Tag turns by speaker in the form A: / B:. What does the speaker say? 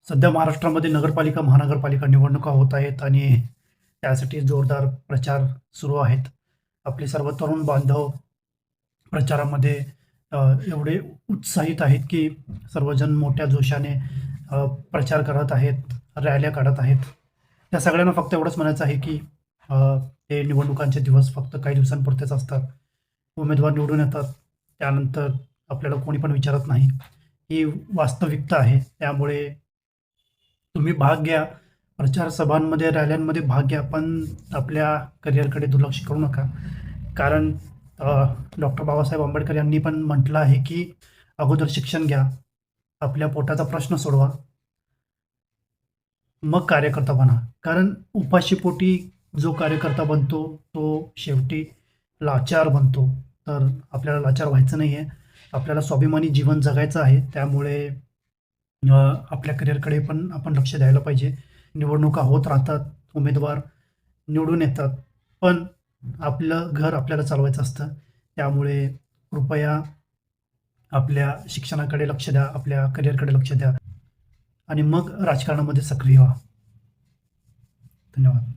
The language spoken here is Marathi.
A: सध्या महाराष्ट्रामध्ये नगरपालिका, महानगरपालिका निवडणुका होत आहेत आणि त्यासाठी जोरदार प्रचार सुरू आहेत. आपले सर्व तरुण बांधव प्रचारामध्ये अ, एवढे उत्साहित आहेत, की सर्वजण मोठ्या जोशाने प्रचार करत आहेत, रॅल्या काढत आहेत. त्या सगळ्यांना फक्त एवढंच म्हणायचं आहे, की अ, हे निवडणुकांचे दिवस फक्त काही दिवसांपुरतेच असतात. उमेदवार निवडून येतात. त्यानंतर आपल्याला कोणी पण विचारत नाही. ही वास्तविकता आहे. त्यामुळे तुम्ही भाग घ्या. प्रचार सभांमध्ये, रॅल्यांमध्ये भाग घ्या, पण आपल्या करिअरकडे दुर्लक्ष करू नका. कारण डॉक्टर बाबासाहेब आंबेडकर यांनी पण म्हटलं आहे, की अगोदर शिक्षण घ्या, आपल्या पोटाचा प्रश्न सोडवा, मग कार्यकर्ता बना. कारण उपाशीपोटी जो कार्यकर्ता बनतो, तो शेवटी लाचार बनतो. तर आपल्याला लाचार व्हायचं नाहीये. आपल्याला स्वाभिमानी जीवन जगायचं आहे. त्यामुळे अ, आपल्या करिअरकडे पण आपण लक्ष द्यायला पाहिजे. निवडणुका होत राहतात, उमेदवार निवडून येतात, पण आपलं घर आपल्याला चालवायचं असतं. त्यामुळे कृपया आपल्या शिक्षणाकडे लक्ष द्या, आपल्या करिअरकडे लक्ष द्या आणि मग राजकारणामध्ये सक्रिय व्हा. धन्यवाद.